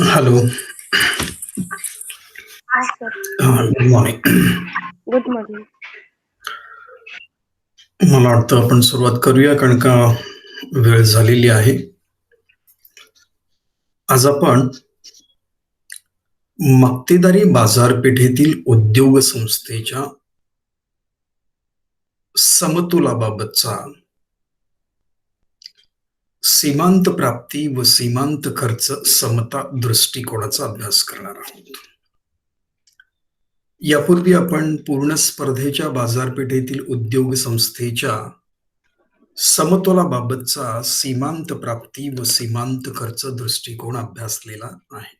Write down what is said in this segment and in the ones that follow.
Hello. Yes, sir. Good morning. Good morning. मला वाटतं आपण सुरुवात करूया, कारण का वेळ झालेली आहे. आज आपण मक्तेदारी बाजारपेठेतील उद्योग संस्थेच्या समतोलाबाबतचा सीमांत प्राप्ती व सीमांत खर्च समता दृष्टिकोनाचा अभ्यास करणार आहोत. यापूर्वी आपण पूर्ण स्पर्धेच्या बाजारपेठेतील उद्योग संस्थेच्या समतोलाबाबतचा सीमांत प्राप्ती व सीमांत खर्च दृष्टिकोन अभ्यासलेला आहे.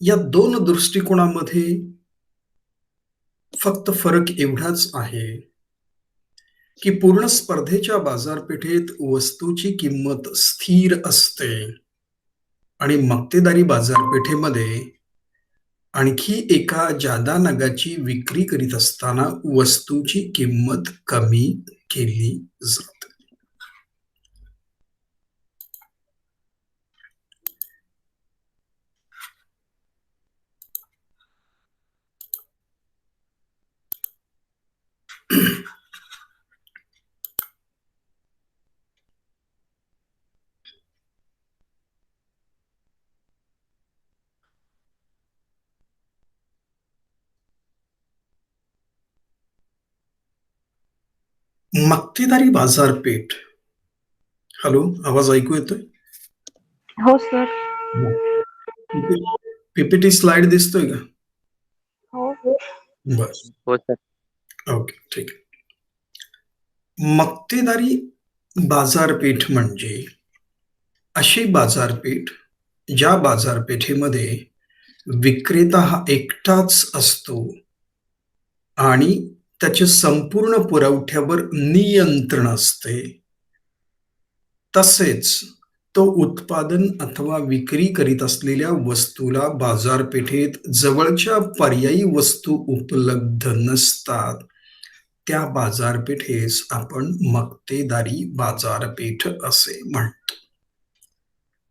या दोन दृष्टिकोनामध्ये फक्त फरक एवढाच आहे की पूर्ण स्पर्धेच्या बाजारपेठेत वस्तूची किंमत स्थिर असते आणि मक्तेदारी बाजारपेठेमध्ये आणखी एका जादा नगाची विक्री करीत असताना वस्तूची किंमत कमी केली जाते. मक्तेदारी बाजारपेठ. हॅलो, आवाज ऐकू येतोय? हो सर. पीपीटी स्लाइड दिसतोय का? हो. बर, हो सर. ओके, ठीक आहे. मक्तेदारी बाजारपेठ म्हणजे अशी बाजारपेठ ज्या बाजारपेठेमध्ये विक्रेता हा एकटाच असतो आणि त्याच्या संपूर्ण पुरवठ्यावर नियंत्रण असते. तसेच तो उत्पादन अथवा विक्री करीत असलेल्या वस्तूला बाजारपेठेत जवळच्या पर्यायी वस्तू उपलब्ध नसतात, त्या बाजारपेठेस आपण मक्तेदारी बाजारपेठ असे म्हणतो.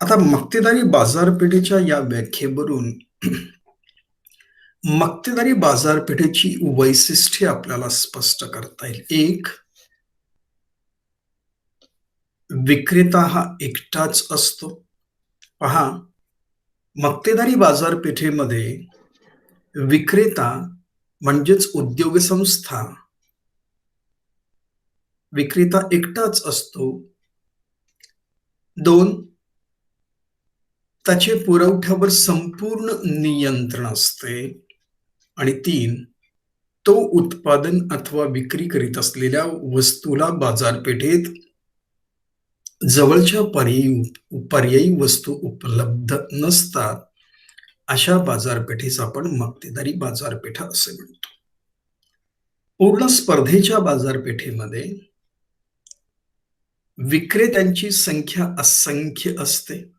आता मक्तेदारी बाजारपेठेच्या या व्याख्येवरून मक्तेदारी बाजारपेठेची वैशिष्ट्ये आपल्याला स्पष्ट करता येईल. एक, विक्रेता हा एकटाच असतो. पहा, मक्तेदारी बाजारपेठेमध्ये विक्रेता म्हणजेच उद्योग संस्था, विक्रेता एकटाच असतो. दोन, त्याचे पुरवठ्यावर संपूर्ण नियंत्रण असते. आणि तीन, तो उत्पादन अथवा विक्री करीत असलेल्या वस्तूला बाजारपेठेत जवळच्या पर्यायी वस्तू उपलब्ध नसतात, अशा बाजारपेठेस आपण मक्तेदारी बाजारपेठ असे म्हणतो. पूर्ण स्पर्धेच्या बाजारपेठेमध्ये विक्रेत्यांची संख्या असंख्य असते.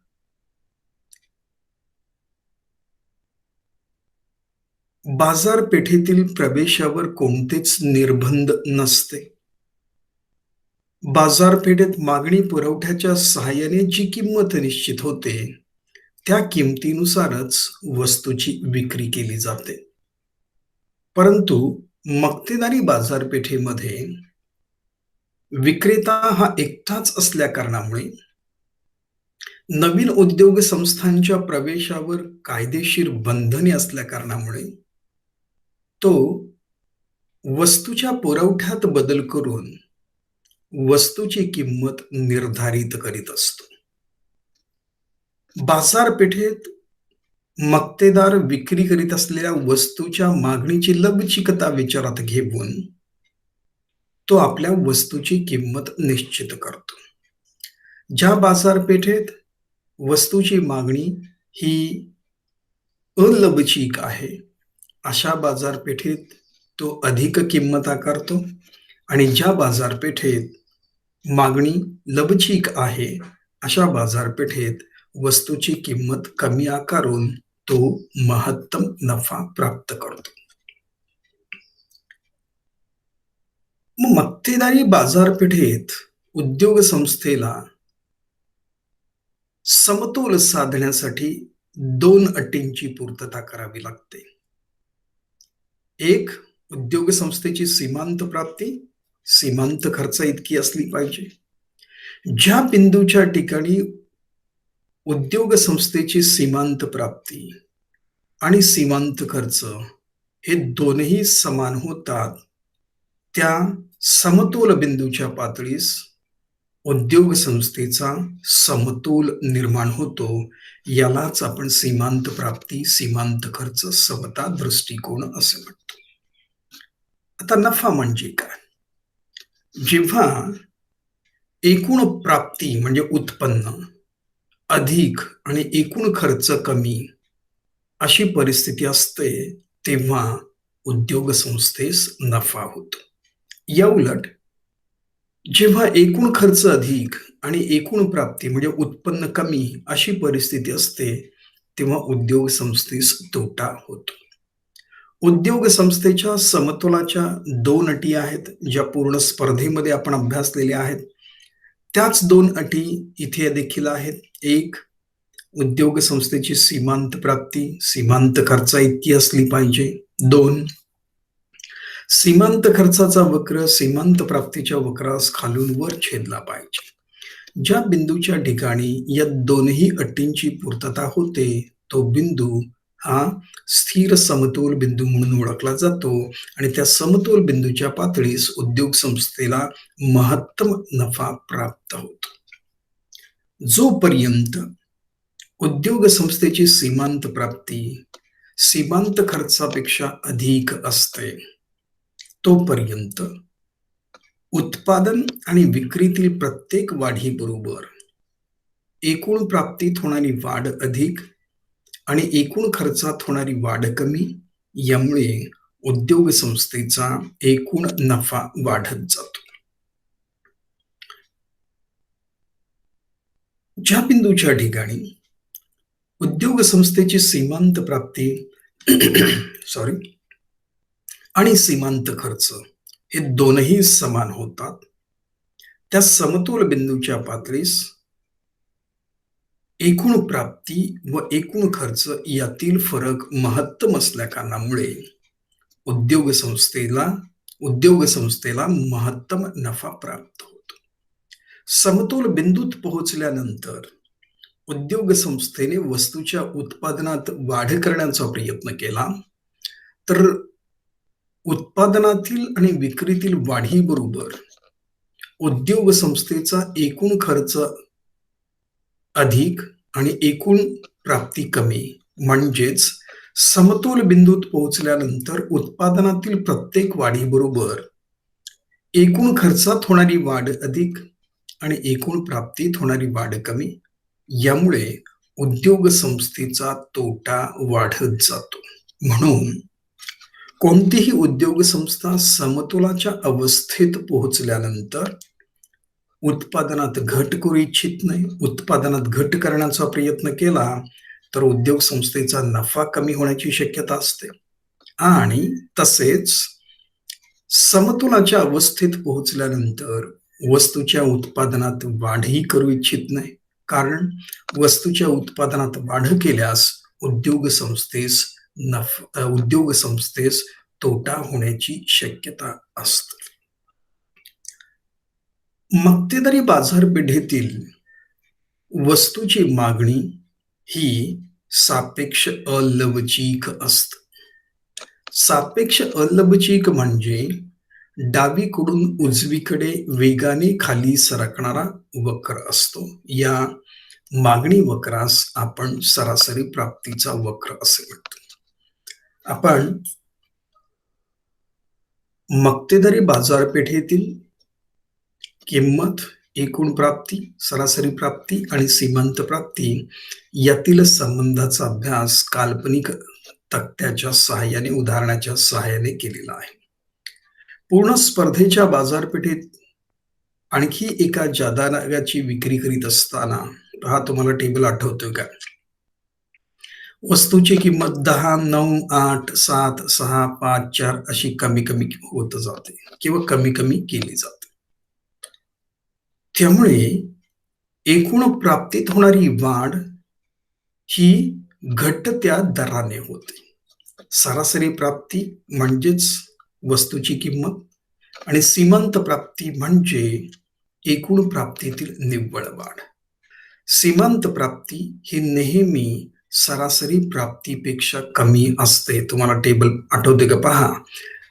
बाजारपेठेतील प्रवेशावर कोणतेच निर्बंध नसते. बाजारपेठेत मागणी पुरवठ्याच्या सहाय्याने जी किंमत निश्चित होते, त्या किमतीनुसारच वस्तूची विक्री केली जाते. परंतु मक्तेदारी बाजारपेठेमध्ये विक्रेता हा एकटाच असल्या कारणामुळे नवीन उद्योग संस्थांच्या प्रवेशावर कायदेशीर बंधने असल्या कारणामुळे तो वस्तूच्या पुरवठ्यात बदल करून वस्तूची किंमत निर्धारित करीत असतो. बाजारपेठेत मक्तेदार विक्री करीत असलेल्या वस्तूच्या मागणीची लवचिकता विचारात घेऊन तो आपल्या वस्तूची किंमत निश्चित करतो. ज्या बाजारपेठेत वस्तूची मागणी ही अलवचिक आहे, अशा बाजारपेठेत तो अधिक किंमत आकारतो आणि ज्या बाजारपेठेत मागणी लवचिक आहे, अशा बाजारपेठेत वस्तूची किंमत कमी आकारून तो महत्तम नफा प्राप्त करतो. मग मक्तेदारी बाजारपेठेत उद्योग संस्थेला समतोल साधण्यासाठी 2 अटींची पूर्तता करावी लागते. एक, उद्योग संस्थेची सीमांत प्राप्ती सीमांत खर्च इतकी असली पाहिजे. ज्या बिंदूच्या ठिकाणी उद्योग संस्थेची सीमांत प्राप्ती आणि सीमांत खर्च हे दोनही समान होतात, त्या समतोल बिंदूच्या पातळीस उद्योग संस्थेचा समतोल निर्माण होतो. यालाच आपण सीमांत प्राप्ती सीमांत खर्च समता दृष्टिकोन असे म्हणतो. आता नफा म्हणजे काय? जेव्हा एकूण प्राप्ती म्हणजे उत्पन्न अधिक आणि एकूण खर्च कमी अशी परिस्थिती असते, तेव्हा उद्योग संस्थेस नफा होतो. या उलट जेव्हा एकूण खर्च अधिक आणि एकूण प्राप्ती म्हणजे उत्पन्न कमी अशी परिस्थिती असते, तेव्हा उद्योग संस्थेस तोटा होतो. उद्योग संस्थेच्या समतोलाच्या 2 अटी आहेत, ज्या पूर्ण स्पर्धेमध्ये आपण अभ्यासलेल्या आहेत. त्याच 2 अटी इथे देखील आहेत. एक, उद्योग संस्थेची सीमांत प्राप्ती सीमांत खर्चा इतकी असली पाहिजे. 2, सीमांत खर्चाचा वक्र सीमांत प्राप्तीच्या वक्रास खालून वर छेदला पाहिजे. ज्या बिंदूच्या ठिकाणी या दोनही अटींची पूर्तता होते, तो बिंदू हा स्थिर समतोल बिंदू म्हणून ओळखला जातो आणि त्या समतोल बिंदूच्या पातळीस उद्योग संस्थेला महत्तम नफा प्राप्त होतो. जोपर्यंत उद्योग संस्थेची सीमांत प्राप्ती सीमांत खर्चापेक्षा अधिक असते, तोपर्यंत उत्पादन आणि विक्रीतील प्रत्येक वाढीबरोबर एकूण प्राप्तीत होणारी वाढ अधिक आणि एकूण खर्चात होणारी वाढ कमी, यामुळे उद्योग संस्थेचा एकूण नफा वाढत जातो. ज्या बिंदूच्या ठिकाणी उद्योग संस्थेची सीमांत प्राप्ती आणि सीमांत खर्च हे दोनही समान होतात, त्या समतोल बिंदूच्या पातळीस एकूण प्राप्ती व एकूण खर्च यातील फरक महत्तम असल्या कारणामुळे उद्योग संस्थेला महत्तम नफा प्राप्त होतो. समतोल बिंदूत पोहोचल्यानंतर उद्योग संस्थेने वस्तूच्या उत्पादनात वाढ करण्याचा प्रयत्न केला, तर उत्पादनातील आणि विक्रीतील वाढीबरोबर उद्योग संस्थेचा एकूण खर्च अधिक आणि एकूण प्राप्ती कमी, म्हणजेच समतोल बिंदूत पोहोचल्यानंतर उत्पादनातील प्रत्येक वाढीबरोबर एकूण खर्चात होणारी वाढ अधिक आणि एकूण प्राप्तीत होणारी वाढ कमी, यामुळे उद्योग संस्थेचा तोटा वाढत जातो. म्हणून कोणतीही उद्योग संस्था समतोलाच्या अवस्थेत पोहोचल्यानंतर उत्पादनात घट करू इच्छित नाही. उत्पादनात घट करण्याचा प्रयत्न केला तर उद्योग संस्थेचा नफा कमी होण्याची शक्यता असते आणि तसेच समतोलाच्या अवस्थेत पोहोचल्यानंतर वस्तूच्या उत्पादनात वाढही करू इच्छित नाही, कारण वस्तूच्या उत्पादनात वाढ केल्यास उद्योग संस्थेस तोटा होण्याची शक्यता असते. मक्तेदारी बाजारपेठेतील वस्तूची मागणी ही सापेक्ष अलवचिक असते. सापेक्ष अलवचिक म्हणजे डावीकडून उजवीकडे वेगाने खाली सरकणारा वक्र असतो. या मागणी वक्रास आपण सरासरी प्राप्तीचा वक्र असे म्हणतो. आपण मक्तेदारी बाजारपेठेतील किंमत, एकूण प्राप्ती, सरासरी प्राप्ती आणि सीमांत प्राप्ती यातील संबंधाचा अभ्यास काल्पनिक तक्त्याच्या सहाय्याने, उदाहरणाच्या सहाय्याने केलेला आहे. पूर्ण स्पर्धेच्या बाजारपेठेत आणखी एका जादा नागाची विक्री करीत असताना, हा तुम्हाला टेबल आठवतोय का? वस्तूची किंमत 10, 9, 8, 7, 6, 5, 4 अशी कमी कमी होत जाते किंवा कमी कमी केली जाते. त्यामुळे एकूण प्राप्तीत होणारी वाढ ही घटत्या दराने होते. सरासरी प्राप्ती म्हणजेच वस्तूची किंमत आणि सीमांत प्राप्ती म्हणजे एकूण प्राप्तीतील निव्वळ वाढ. सीमांत प्राप्ती ही नेहमी सरासरी प्राप्तीपेक्षा कमी असते. तुम्हाला टेबल आठवते का? पहा,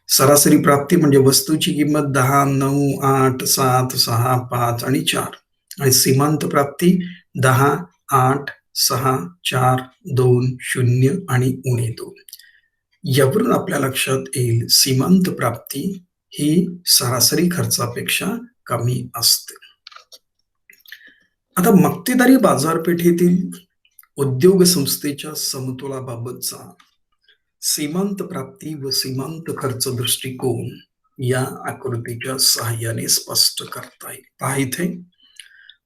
सरासरी प्राप्ती म्हणजे वस्तूची किंमत 10, 9, 8, 7, 6, 5 आणि 4 आणि सीमांत प्राप्ती 10, 8, 6, 4, 2, 0 आणि -2. यावरून आपल्या लक्षात येईल सीमांत प्राप्ती ही सरासरी खर्चापेक्षा कमी असते. आता मक्तेदारी बाजारपेठेतील उद्योग संस्थेच्या समतोलाबाबतचा सीमांत प्राप्ती व सीमांत खर्च दृष्टिकोन या आकृतीच्या सहाय्याने स्पष्ट करता येईल. पहा, इथे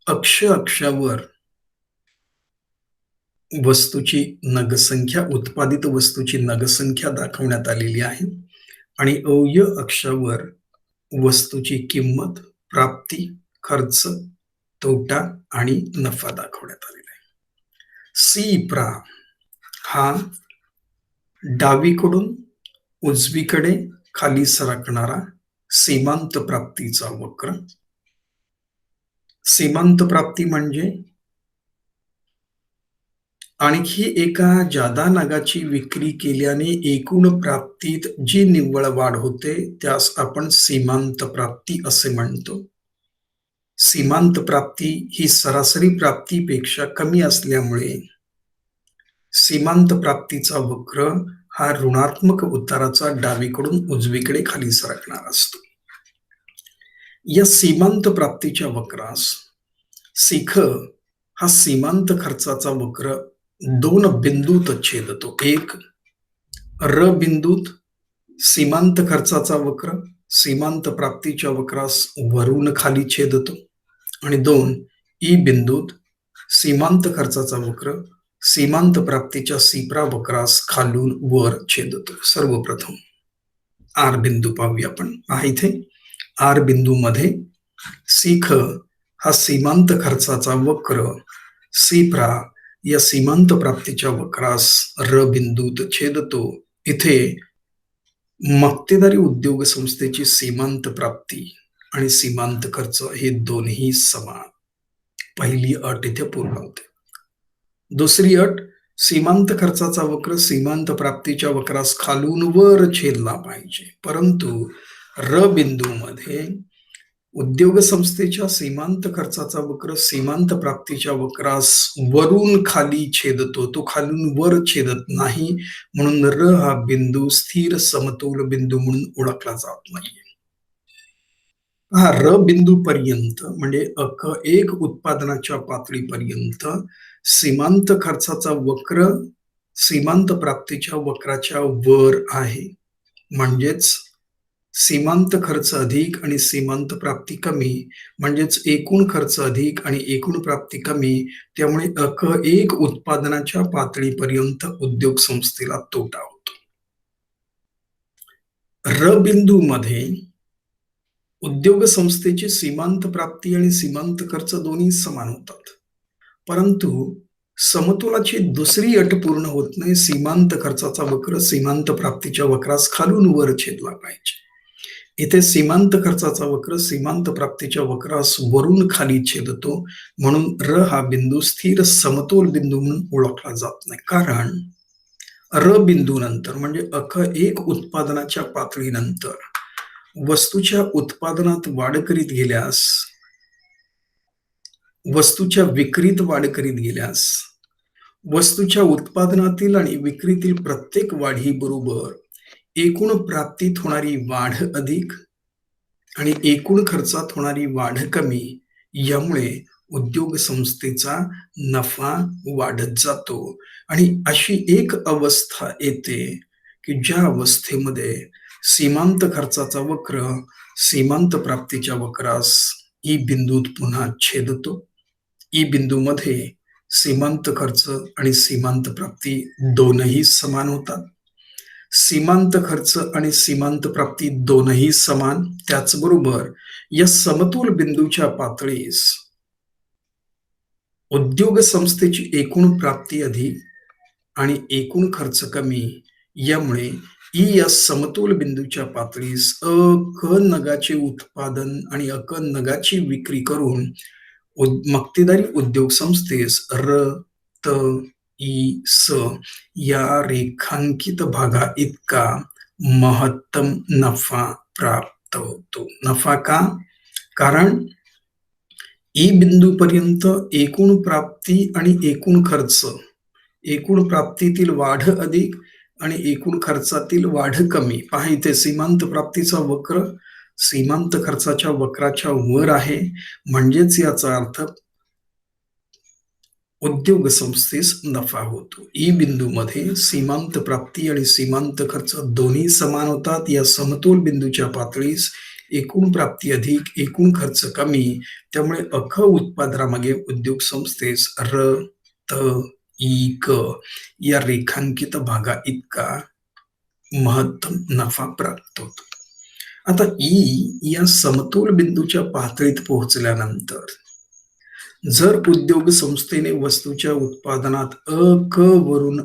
अक्षावर वस्तूची नगसंख्या, उत्पादित वस्तूची नगसंख्या दाखवण्यात आलेली आहे आणि अव्यय अक्षावर वस्तूची किंमत, प्राप्ती, खर्च, तोटा आणि नफा दाखवण्यात आलेला आहे. सी प्रा हा डावीकडून उजवीकडे खाली सरकणारा सीमांत प्राप्तीचा वक्र. सीमांत प्राप्ती म्हणजे आणखी एका जादा नागाची विक्री केल्याने एकूण प्राप्तीत जी निव्वळ वाढ होते त्यास आपण सीमांत प्राप्ती असे म्हणतो. सीमांत प्राप्ती ही सरासरी प्राप्तीपेक्षा कमी असल्यामुळे सीमांत प्राप्तीचा वक्र हा ऋणात्मक उताराचा डावीकडून उजवीकडे खाली सरकणार असतो. या सीमांत प्राप्तीच्या वक्रास सीख हा सीमांत खर्चाचा वक्र 2 बिंदूत छेदतो. एक र बिंदूत सीमांत खर्चाचा वक्र सीमांत प्राप्तीच्या वक्रास वरून खाली छेदतो आणि 2 ई बिंदूत सीमांत खर्चाचा वक्र सीमांत प्राप्तीच्या सीप्रा वक्रास खालून वर छेदतो. सर्वप्रथम आर बिंदू पाहूया आपण. इथे आर बिंदू मध्ये सीख हा सीमांत खर्चाचा वक्र सीप्रा या सीमांत प्राप्तीच्या वक्रास र बिंदूत छेदतो. इथे मक्तेदारी उद्योग संस्थेची सीमांत प्राप्ती आणि सीमांत खर्च हे दोन्ही समान. पहिली अट इथे पूर्ण होते. दुसरी अट, सीमांत खर्चाचा वक्र सीमांत प्राप्तीच्या वक्रास खालून वर छेदला पाहिजे. परंतु र बिंदू मध्ये उद्योग संस्थेच्या सीमांत खर्चाचा वक्र सीमांत प्राप्तीच्या वक्रास वरून खाली छेदतो, तो खालून वर छेदत नाही, म्हणून र हा बिंदू स्थिर समतोल बिंदू म्हणून ओळखला जात नाहीये. हा र बिंदू पर्यंत म्हणजे एक उत्पादनाच्या पातळीपर्यंत सीमांत खर्चाचा वक्र सीमांत प्राप्तीच्या वक्राच्या वर आहे. म्हणजेच सीमांत खर्च अधिक आणि सीमांत प्राप्ती कमी, म्हणजेच एकूण खर्च अधिक आणि एकूण प्राप्ती कमी. त्यामुळे एक उत्पादनाच्या पातळीपर्यंत उद्योग संस्थेला तोटा होतो. र बिंदू मध्ये उद्योग संस्थेची सीमांत प्राप्ती आणि सीमांत खर्च दोन्ही समान होतात, परंतु समतोलाची दुसरी अट पूर्ण होत नाही. सीमांत खर्चाचा वक्र सीमांत प्राप्तीच्या वक्रास खालून वर छेदला पाहिजे. इथे सीमांत खर्चाचा वक्र सीमांत प्राप्तीच्या वक्रास वरून खाली छेदतो, म्हणून र हा बिंदू स्थिर समतोल बिंदू म्हणून ओळखला जात नाही. कारण र बिंदू नंतर म्हणजे एक उत्पादनाच्या पातळीनंतर वस्तूच्या उत्पादनात वाढ करीत गेल्यास, वस्तूच्या विक्रीत वाढ करीत गेल्यास, वस्तूच्या उत्पादनातील आणि विक्रीतील प्रत्येक वाढीबरोबर एकूण प्राप्तीत होणारी वाढ अधिक आणि एकूण खर्चात होणारी वाढ कमी, यामुळे उद्योग संस्थेचा नफा वाढत जातो. आणि अशी एक अवस्था येते की ज्या अवस्थेमध्ये सीमांत खर्चाचा वक्र सीमांत प्राप्तीच्या वक्रास ई बिंदूत पुन्हा छेदतो. ई बिंदूमध्ये सीमांत खर्च आणि सीमांत प्राप्ती दोनही समान होतात. सीमांत खर्च आणि सीमांत प्राप्ती दोनही समान. त्याचबरोबर या समतोल बिंदूच्या पातळीस उद्योग संस्थेची एकूण प्राप्ती अधिक आणि एकूण खर्च कमी, यामुळे ई या समतोल बिंदूच्या पातळीस नगाचे उत्पादन आणि नगाची विक्री करून मक्तेदारी उद्योग संस्थेस र त ई स या रेखांकित भागा इतका महत्तम नफा प्राप्त होतो. नफा का? कारण ई बिंदूपर्यंत एकूण प्राप्ती आणि एकूण खर्च, एकूण प्राप्तीतील वाढ अधिक आणि एकूण खर्चातील वाढ कमी. पहा इथे सीमांत प्राप्तीचा वक्र सीमांत खर्चाच्या वक्राच्या वर आहे, म्हणजेच याचा अर्थ उद्योग संस्थेस नफा होतो. ई बिंदूमध्ये सीमांत प्राप्ती आणि सीमांत खर्च दोन्ही समान होतात. या समतोल बिंदूच्या पातळीस एकूण प्राप्ती अधिक एकूण खर्च कमी, त्यामुळे उत्पादनामागे उद्योग संस्थेस र त ई क या रेखांकित भागा इतका महत्तम नफा प्राप्त होतो. आता ई या समतोल बिंदूच्या पातळीत पोहोचल्यानंतर जर उद्योग संस्थेने वस्तूच्या उत्पादनात वरून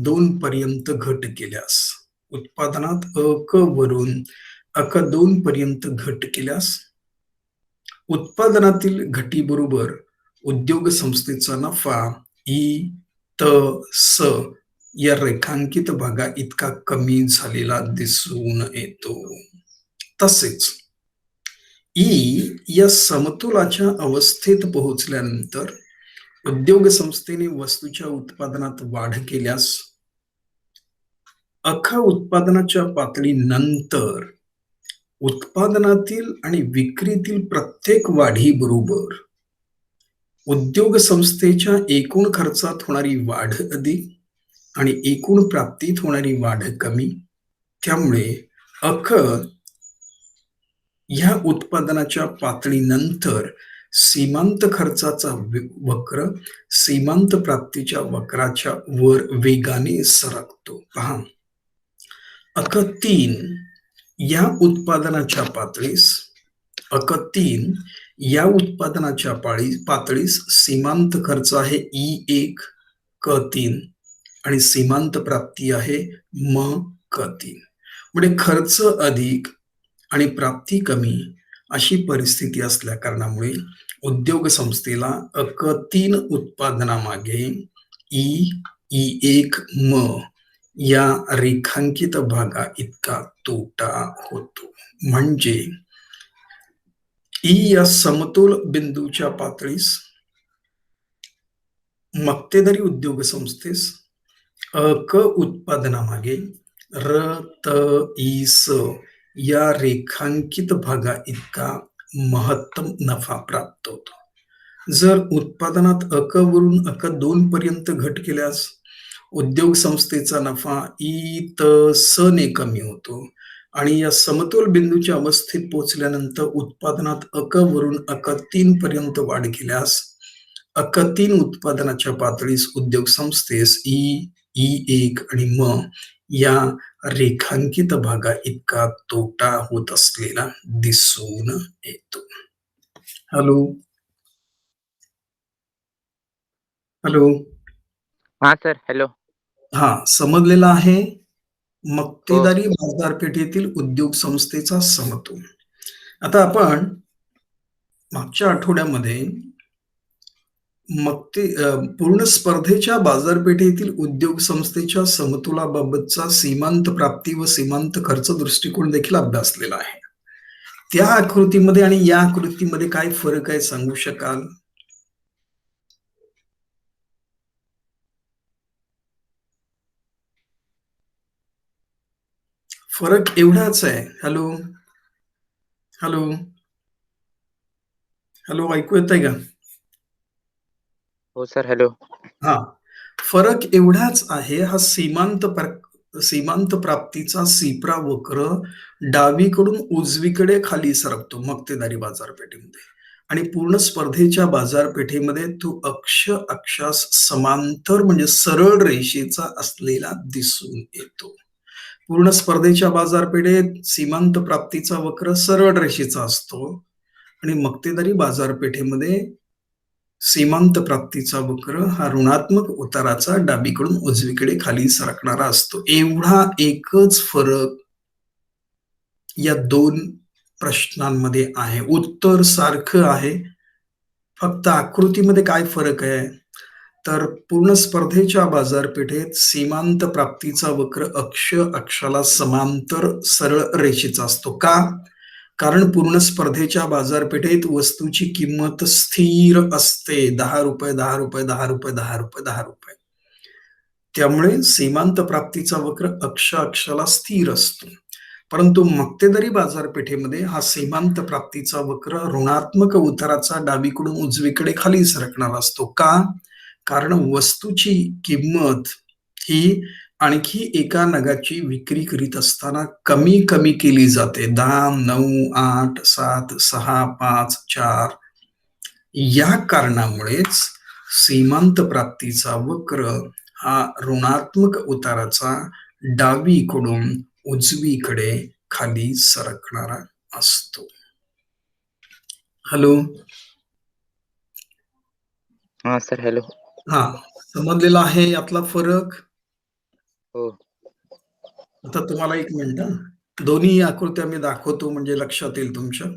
दोन पर्यंत घट केल्यास, उत्पादनात वरून 2 पर्यंत घट केल्यास, उत्पादनातील घटीबरोबर उद्योग संस्थेचा नफा ई त स या रेखांकित भागा इतका कमी झालेला दिसून येतो. तसेच ई या समतोलाच्या अवस्थेत पोहोचल्यानंतर उद्योग संस्थेने वस्तूच्या उत्पादनात वाढ केल्यास उत्पादनाच्या पातळीनंतर उत्पादनातील आणि विक्रीतील प्रत्येक वाढीबरोबर उद्योग संस्थेच्या एकूण खर्चात होणारी वाढ अधिक आणि एकूण प्राप्तीत होणारी वाढ कमी, त्यामुळे ह्या उत्पादनाच्या पातळीनंतर सीमांत खर्चाचा वक्र सीमांत प्राप्तीच्या वक्राच्या वर वेगाने सरकतो. पहा, 3 या उत्पादनाच्या पातळीस 3 या उत्पादनाच्या पातळीस सीमांत खर्च आहे ई1 क3 आणि सीमांत प्राप्ती आहे क3. म्हणजे खर्च अधिक आणि प्राप्ती कमी अशी परिस्थिती असल्या कारणामुळे उद्योग संस्थेला 3 उत्पादनामागे ई1 म या रेखांकित भागा इतका तोटा होतो. म्हणजे ई या समतोल बिंदूच्या पातळीस मक्तेदारी उद्योग संस्थेस उत्पादनामागे र त ई स या रेखांकित भागा इतका महत्तम नफा प्राप्त होतो. जर उत्पादनात वरून 2 पर्यंत घट केल्यास उद्योग संस्थेचा नफा ई त स ने कमी होतो आणि या समतोल बिंदूच्या अवस्थेत पोहोचल्यानंतर उत्पादनात वरून 3 पर्यंत वाढ केल्यास 3 उत्पादनाच्या पातळीस उद्योग संस्थेस ई1 आणि म या रेखांकित भागा इतका तोटा होत असलेला दिसून येतो. हॅलो हॅलो हा सर, हॅलो. हा, समजलेला आहे? मक्तेदारी बाजारपेठेतील उद्योग संस्थेचा समतोल. आता आपण मागच्या आठवड्यामध्ये पूर्ण स्पर्धेच्या बाजारपेठेतील उद्योग संस्थेच्या समतोलाबाबतचा सीमांत प्राप्ती व सीमांत खर्च दृष्टिकोन देखील अभ्यासलेला आहे. त्या आकृतीमध्ये आणि या आकृतीमध्ये काय फरक आहे सांगू शकाल? फरक एवढाच आहे. हॅलो हॅलो हॅलो, ऐकू येत आहे का? हो सर, हॅलो. हा, फरक एवढाच आहे. हा सीमांत प्राप्तीचा सीप्रा वक्र डावीकडून उजवीकडे खाली सरकतो मक्तेदारी बाजारपेठेमध्ये, आणि पूर्ण स्पर्धेच्या बाजारपेठेमध्ये तो अक्षास समांतर म्हणजे सरळ रेषेचा असलेला दिसून येतो. पूर्ण स्पर्धेच्या बाजारपेठेत सीमांत प्राप्तीचा वक्र सरळ रेषेचा असतो आणि मक्तेदारी बाजारपेठेमध्ये सीमांत प्राप्तीचा वक्र हा ऋणात्मक उताराचा डावीकडून उजवीकडे खाली सरकणारा असतो. एवढा एकच फरक या दोन प्रश्नांमध्ये आहे. उत्तर सारखं आहे, फक्त आकृतीमध्ये काय फरक आहे तर पूर्ण स्पर्धेच्या बाजारपेठेत सीमांत प्राप्तीचा वक्र अक्षाला समांतर सरळ रेषेचा असतो. का? कारण पूर्ण स्पर्धेच्या बाजारपेठेत वस्तूची किंमत स्थिर असते. 10 रुपये 10 रुपये 10 रुपये 10 रुपये 10 रुपये. त्यामुळे सीमांत प्राप्तीचा वक्र अक्षाला स्थिर असतो. परंतु मक्तेदारी बाजारपेठेमध्ये हा सीमांत प्राप्तीचा वक्र ऋणात्मक उताराचा डावीकडून उजवीकडे खाली सरकणारा असतो. का? कारण वस्तूची किंमत ही आणखी एका नगाची विक्री करीत असताना कमी कमी केली जाते. 10, 9, 8, 7, 6, 5, 4 या कारणामुळेच सीमांत प्राप्तीचा वक्र हा ऋणात्मक उताराचा डावीकडून उजवीकडे खाली सरकणारा असतो. हॅलो. हा सर, हॅलो. हा, समजलेला आहे यातला फरक? हो. आता तुम्हाला एक मिनिट, दोन्ही आकृत्या मी दाखवतो म्हणजे लक्षात येईल तुमच्या.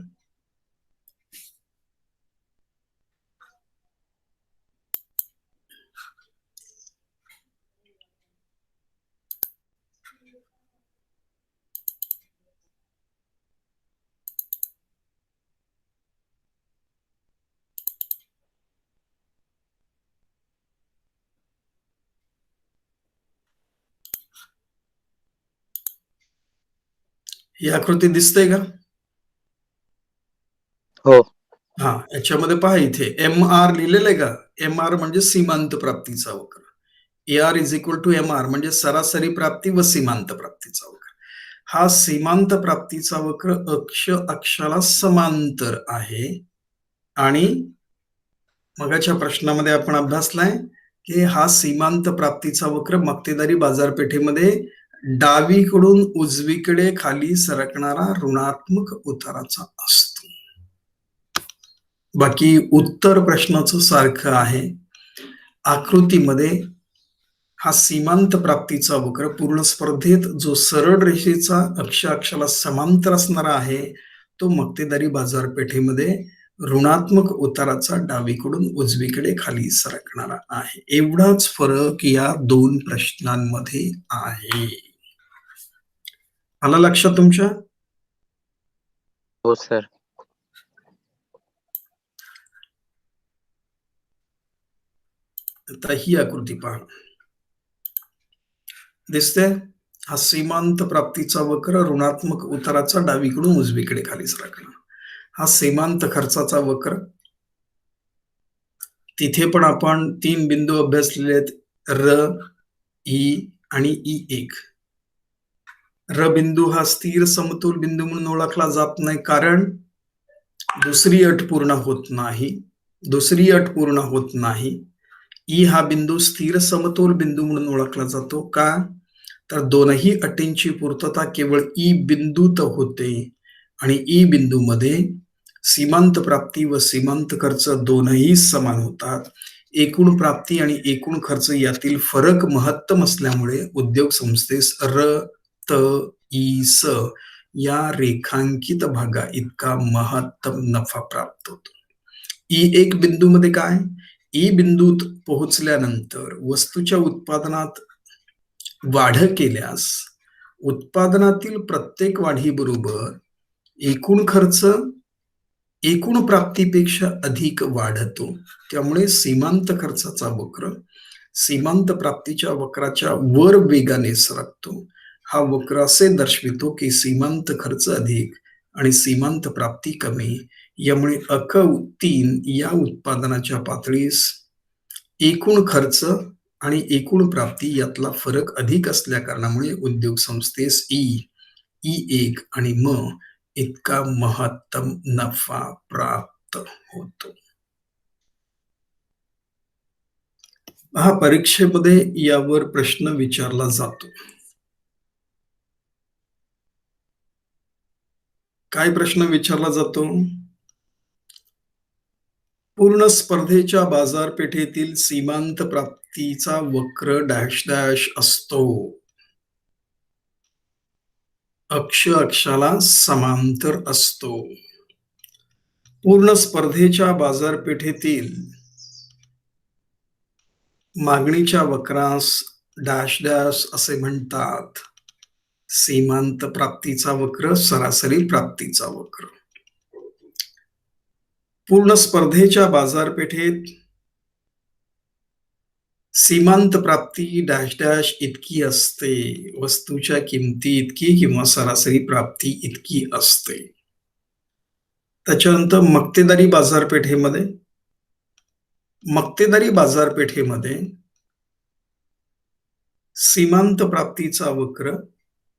ही आकृती दिसते का? हो. हा, याच्यामध्ये पहा, इथे MR लिहिलेलं आहे का? MR म्हणजे सीमांत प्राप्तीचा वक्र. AR is equal to MR म्हणजे सरासरी प्राप्ती व सीमांत प्राप्तीचा वक्र. हा सीमांत प्राप्तीचा वक्र अक्षाला समांतर आहे आणि मगाच्या प्रश्नामध्ये आपण अभ्यासलाय की हा सीमांत प्राप्तीचा वक्र मक्तेदारी बाजारपेठेमध्ये डावीकडून उजवीकडे खाली सरकणारा ऋणात्मक उताराचा असतो. बाकी उत्तर प्रश्नाचं सारखं आहे. आकृतीमध्ये हा सीमांत प्राप्तीचा वक्र पूर्ण स्पर्धेत जो सरळ रेषेचा अक्षाला समांतर असणारा आहे तो मक्तेदारी बाजारपेठेमध्ये ऋणात्मक उताराचा डावीकडून उजवीकडे खाली सरकणारा आहे. एवढाच फरक या दोन प्रश्नांमध्ये आहे. आलं लक्षात तुमच्या? हो सर. आता ही आकृती पहा, दिसते? हा सीमांत प्राप्तीचा वक्र ऋणात्मक उताराचा डावीकडून उजवीकडे खाली सरकणार. हा सीमांत खर्चाचा वक्र. तिथे पण आपण 3 बिंदू अभ्यासलेले आहेत, र, ई आणि E1. र बिंदू हा स्थिर समतोल बिंदू म्हणून ओळखला जात नाही, कारण दुसरी अट पूर्ण होत नाही. ई हा बिंदू स्थिर समतोल बिंदू म्हणून ओळखला जातो. का? तर दोनही अटींची पूर्तता केवळ ई बिंदूत होते आणि ई बिंदूमध्ये सीमांत प्राप्ती व सीमांत खर्च दोनही समान होतात. एकूण प्राप्ती आणि एकूण खर्च यातील फरक महत्तम असल्यामुळे उद्योग संस्थेस र त ई स या रेखांकित भागा इतका महत्तम नफा प्राप्त होतो. E1 बिंदूमध्ये काय, ई बिंदूत पोहोचल्यानंतर वस्तूच्या उत्पादनात वाढ केल्यास उत्पादनातील प्रत्येक वाढीबरोबर एकूण खर्च एकूण प्राप्तीपेक्षा अधिक वाढतो. त्यामुळे सीमांत खर्चाचा वक्र सीमांत प्राप्तीच्या वक्राच्या वर वेगाने सरकतो. हा वक्र असे दर्शवितो की सीमांत खर्च अधिक आणि सीमांत प्राप्ती कमी. यामुळे अक 3 या उत्पादनाच्या पातळीस एकूण खर्च आणि एकूण प्राप्ती यातला फरक अधिक असल्या कारणामुळे उद्योग संस्थेस E1 आणि म इतका महत्तम नफा प्राप्त होतो. हा परीक्षेमध्ये यावर प्रश्न विचारला जातो. काय प्रश्न विचारला जातो? पूर्ण स्पर्धेच्या बाजारपेठेतील सीमांत प्राप्तीचा वक्र डॅश डॅश असतो. अक्ष अक्षाला समांतर असतो. पूर्ण स्पर्धेच्या बाजारपेठेतील मागणीच्या वक्रास डॅश डॅश असे म्हणतात. सीमांत प्राप्तीचा वक्र, सरासरी प्राप्तीचा वक्र. पूर्ण स्पर्धेच्या बाजारपेठेत सीमांत प्राप्ती डॅश डॅश इतकी असते. वस्तूच्या किमती इतकी किंवा सरासरी प्राप्ती इतकी असते. त्याच्यानंतर मक्तेदारी बाजारपेठेमध्ये सीमांत प्राप्तीचा वक्र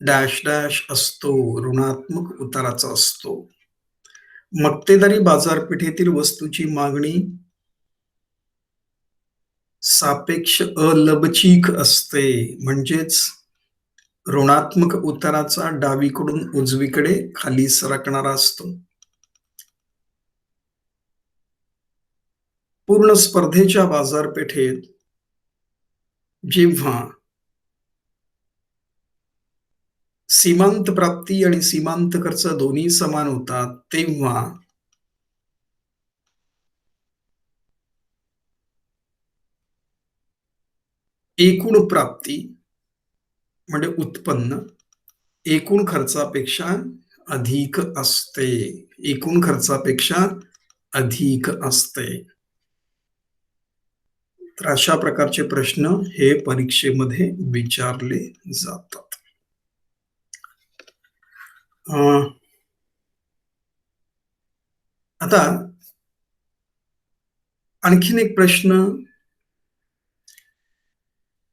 डॅश डॅश असतो, ऋणात्मक उताराचा असतो. मक्तेदारी बाजारपेठेतील वस्तूची मागणी सापेक्ष अलवचिक असते, म्हणजेच ऋणात्मक उताराचा डावीकडून उजवीकडे खाली सरकणारा असतो. पूर्ण स्पर्धेच्या बाजारपेठेत जेव्हा सीमांत प्राप्ती आणि सीमांत खर्च दोन्ही समान होतात तेव्हा एकूण प्राप्ती म्हणजे उत्पन्न एकूण खर्चापेक्षा अधिक असते. एकूण खर्चापेक्षा अधिक असते. तर अशा प्रकारचे प्रश्न हे परीक्षेमध्ये विचारले जातात. आता आणखीन एक प्रश्न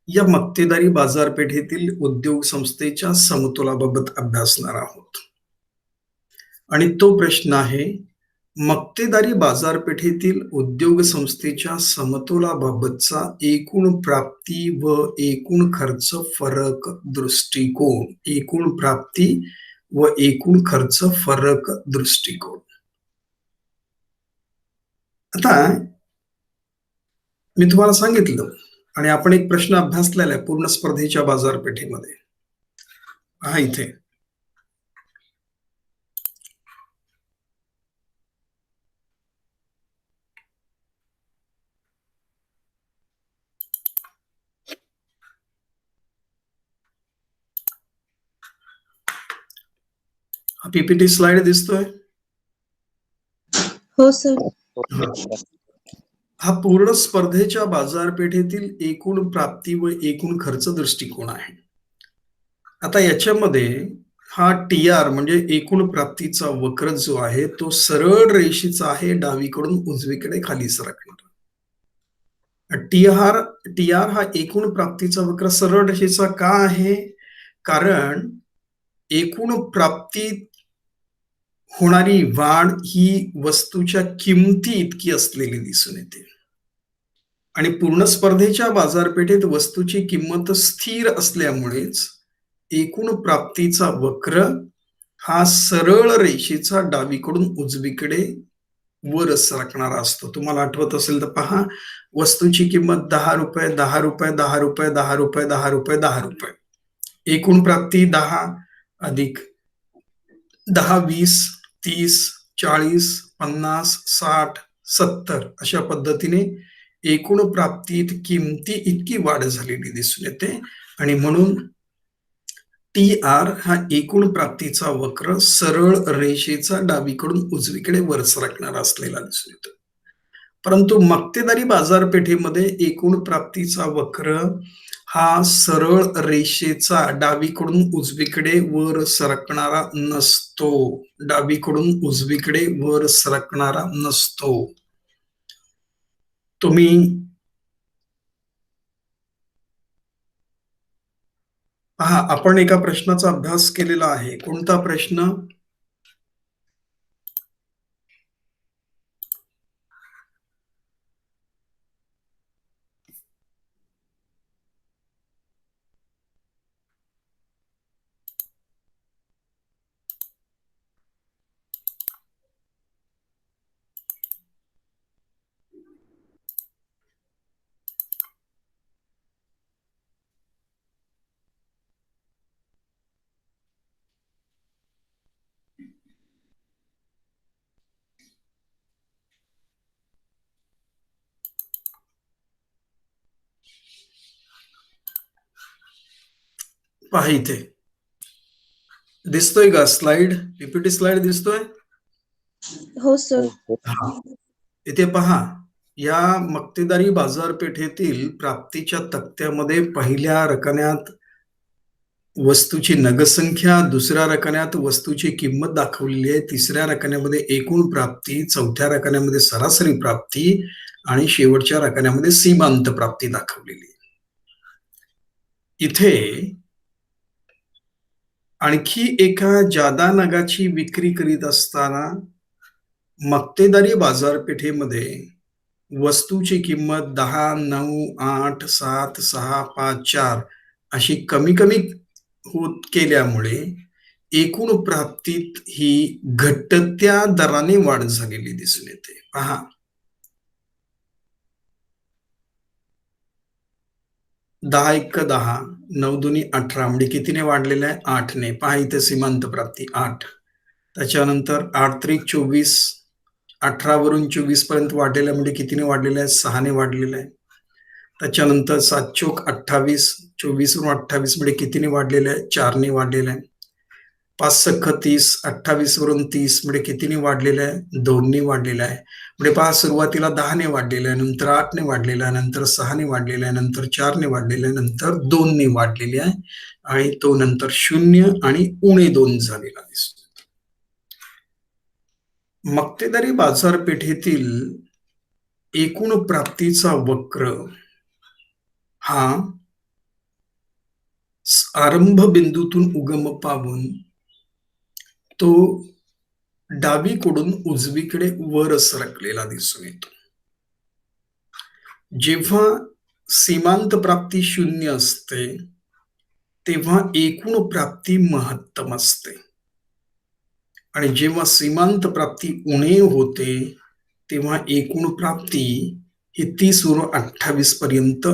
या मक्तेदारी बाजारपेठेतील उद्योग संस्थेच्या समतोलाबाबत अभ्यासणार आहोत. आणि तो प्रश्न आहे, मक्तेदारी बाजारपेठेतील उद्योग संस्थेच्या समतोलाबाबतचा एकूण प्राप्ती व एकूण खर्च फरक दृष्टिकोन. एकूण प्राप्ती व एकूण खर्च फरक दृष्टिकोन. आता मी तुम्हाला सांगितलं आणि आपण एक प्रश्न अभ्यासलेला आहे पूर्ण स्पर्धेच्या बाजारपेठेमध्ये. हा इथे हा पीपीटी स्लाइड दिसतोय. हो सर. हा पूर्ण स्पर्धेच्या बाजारपेठेतील एकूण प्राप्ती व एकूण खर्च दृष्टिकोन आहे. आता याच्यामध्ये हा TR म्हणजे एकूण प्राप्तीचा वक्र जो आहे तो सरळ रेषेचा आहे, डावीकडून उजवीकडे खाली सरकणार. TR हा एकूण प्राप्तीचा वक्र सरळ रेषेचा का आहे? कारण एकूण प्राप्तीत होणारी वाढ ही वस्तूच्या किमती इतकी असलेली दिसून येते. आणि पूर्ण स्पर्धेच्या बाजारपेठेत वस्तूची किंमत स्थिर असल्यामुळेच एकूण प्राप्तीचा वक्र हा सरळ रेषेचा डावीकडून उजवीकडे वर सरकणारा असतो. तुम्हाला आठवत असेल तर पहा, वस्तूची किंमत 10 रुपये, 10 रुपये, 10 रुपये, 10 रुपये, 10 रुपये, 10 रुपये एकूण प्राप्ती 10 अधिक 10, 20, 30, 40, 50, 60, 70 अशा पद्धतीने एकूण प्राप्तीत किमती इतकी वाढ झालेली दिसून येते आणि म्हणून टी आर हा एकूण प्राप्तीचा वक्र सरळ रेषेचा डावीकडून उजवीकडे वर सरकणारा असलेला दिसून येतो. परंतु मक्तेदारी बाजारपेठेमध्ये एकूण प्राप्तीचा वक्र हा सरळ रेषेचा डावीकडून उजवीकडे वर सरकणारा नसतो. डावीकडून उजवीकडे वर सरकणारा नसतो. तुम्ही पहा, आपण एका प्रश्नाचा अभ्यास केलेला आहे. कोणता प्रश्न? पहा, इथे दिसतोय का स्लाइड? पीपीटी स्लाइड दिसतोय? हो सर. हा, इथे पहा, या मक्तेदारी बाजारपेठेतील प्राप्तीच्या तक्त्यामध्ये पहिल्या रकान्यात वस्तूची नगदसंख्या, दुसऱ्या रकान्यात वस्तूची किंमत दाखवलेली आहे, तिसऱ्या रकान्यामध्ये एकूण प्राप्ती, चौथ्या रकान्यामध्ये सरासरी प्राप्ती आणि शेवटच्या रकान्यामध्ये सीमांत प्राप्ती दाखवलेली आहे. इथे आणखी एका जादा नगाची विक्री करीत असताना मक्तेदारी बाजारपेठेमध्ये वस्तूची किंमत 10, 9, 8, 7, 6, 5, 4 अशी कमी कमी होत केल्यामुळे एकूण प्राप्तीत ही घटत्या दराने वाढ झालेली दिसून येते. पहा, 10 1 10, 9 2 18 म्हणजे कितीने वाढलेलं आहे? 8 ने. पहा, इथे सीमांत प्राप्ती 8. त्याच्यानंतर 8 3 24, 18 वरून 24 पर्यंत वाढलेलं म्हणजे कितीने वाढलेलं आहे? 6 ने वाढलेलं आहे. त्याच्यानंतर 7 चोक 28, 24 वरून 28 म्हणजे कितीने वाढलेलं आहे? 4 ने वाढलेलं आहे. 5 सख्ख 30, 28 वरून 30 म्हणजे कितीने वाढलेलं आहे? 2 ने वाढलेलं आहे. म्हणजे पहा, सुरुवातीला 10 ने वाढलेलं आहे, नंतर 8 ने वाढलेलं आहे, नंतर 6 ने वाढलेलं आहे, नंतर 4 ने वाढलेलं आहे, नंतर 2 ने वाढलेली आहे आणि तो नंतर 0 आणि -2 झालेला दिसतो. मक्तेदारी बाजारपेठेतील एकूण प्राप्तीचा वक्र हा आरंभ बिंदूतून उगम पावून तो डावीकडून उजवीकडे वर सरकलेला दिसून येतो. जेव्हा सीमांत प्राप्ती 0 असते तेव्हा एकूण प्राप्ती महत्तम असते आणि जेव्हा सीमांत प्राप्ती उणे होते तेव्हा एकूण प्राप्ती ही 30 वरून 28 पर्यंत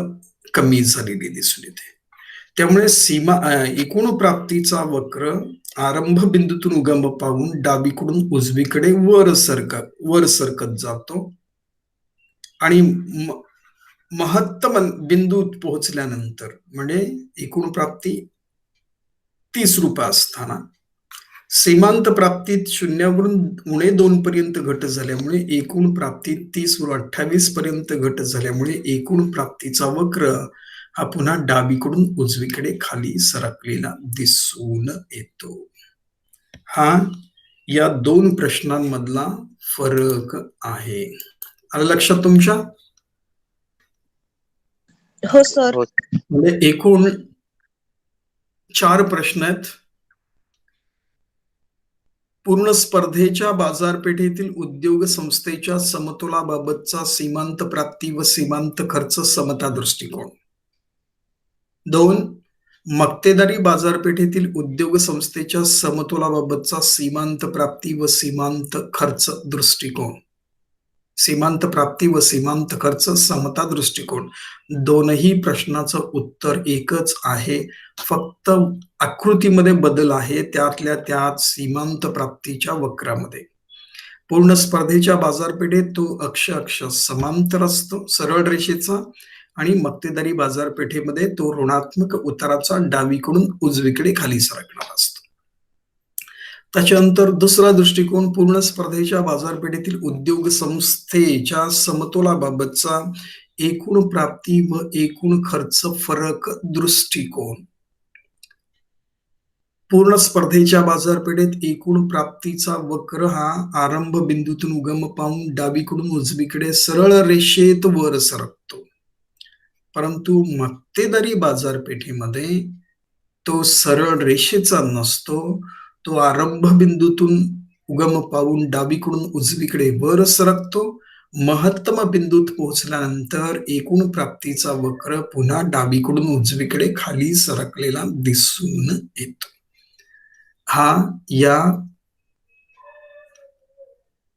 कमी झालेली दिसून येते. त्यामुळे एकूण प्राप्तीचा वक्र आरंभ बिंदूतून उगम पावून डावीकडून उजवीकडे वर सरकत जातो आणि महत्तम बिंदूत पोहोचल्यानंतर म्हणजे एकूण प्राप्ती 30 रुपये असताना सीमांत प्राप्तीत 0 वरून -2 पर्यंत घट झाल्यामुळे एकूण प्राप्तीत 30 वरून 28 पर्यंत घट झाल्यामुळे एकूण प्राप्तीचा वक्र हा पुन्हा डावीकडून उजवीकडे खाली सरकलेला दिसून येतो. हा या 2 प्रश्नांमधला फरक आहे. आलं लक्षात तुमच्या? हो सर. म्हणजे एकूण 4 प्रश्न आहेत. पूर्ण स्पर्धेच्या बाजारपेठेतील उद्योग संस्थेच्या समतोलाबाबतचा सीमांत प्राप्ती व सीमांत खर्च समता दृष्टिकोन. 2. मक्तेदारी बाजारपेठेतील उद्योग संस्थेच्या समतोलाबाबतचा सीमांत प्राप्ती व सीमांत खर्च दृष्टिकोन. सीमांत प्राप्ती व सीमांत खर्च समता दृष्टिकोन दोनही प्रश्नाचं उत्तर एकच आहे. फक्त आकृतीमध्ये बदल आहे, त्यातल्या त्यात सीमांत प्राप्तीच्या वक्रामध्ये. पूर्ण स्पर्धेच्या बाजारपेठेत तो अक्ष समांतर असतो सरळ रेषेचा आणि मक्तेदारी बाजारपेठेमध्ये तो ऋणात्मक उताराचा डावीकडून उजवीकडे खाली सरकणार असतो. त्याच्यानंतर दुसरा दृष्टिकोन पूर्ण स्पर्धेच्या बाजारपेठेतील उद्योग संस्थेच्या समतोलाबाबतचा एकूण प्राप्ती व एकूण खर्च फरक दृष्टिकोन. पूर्ण स्पर्धेच्या बाजारपेठेत एकूण प्राप्तीचा वक्र हा आरंभ बिंदूतून उगम पाहून डावीकडून उजवीकडे सरळ रेषेत वर सरकतो. परंतु मक्तेदारी बाजारपेठेमध्ये तो सरळ रेषेचा नसतो. तो आरंभ बिंदूतून उगम पाहून डावीकडून उजवीकडे वर सरकतो. महत्तम बिंदूत पोहोचल्यानंतर एकूण प्राप्तीचा वक्र पुन्हा डावीकडून उजवीकडे खाली सरकलेला दिसून येतो. हा या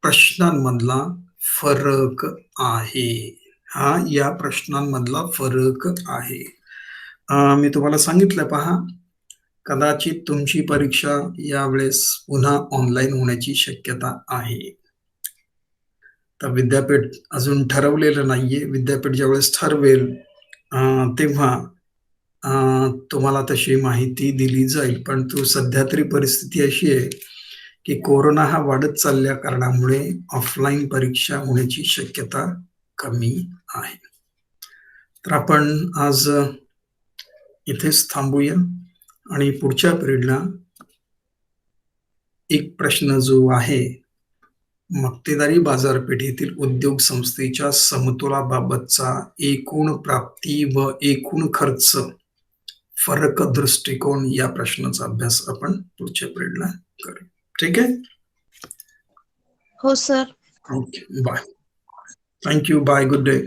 प्रश्नांमधला फरक आहे. हा या प्रश्नांमधला फरक आहे. मी तुम्हाला सांगितलं पहा, कदाचित तुमची परीक्षा यावेळेस पुन्हा ऑनलाईन होण्याची शक्यता आहे. तर विद्यापीठ अजून ठरवलेलं नाहीये. विद्यापीठ ज्यावेळेस ठरवेल तेव्हा तुम्हाला तशी माहिती दिली जाईल. परंतु सध्या तरी परिस्थिती अशी आहे की कोरोना हा वाढत चालल्या कारणामुळे ऑफलाईन परीक्षा होण्याची शक्यता कमी आहे. तर आपण आज इथेच थांबूया आणि पुढच्या पिरियडला एक प्रश्न जो आहे मक्तेदारी बाजारपेठेतील उद्योग संस्थेच्या समतोलाबाबतचा एकूण प्राप्ती व एकूण खर्च फरक दृष्टिकोन या प्रश्नाचा अभ्यास आपण पुढच्या पिरियडला करू. ठीक आहे. हो sir. Okay, bye. Thank you. Bye. Good day.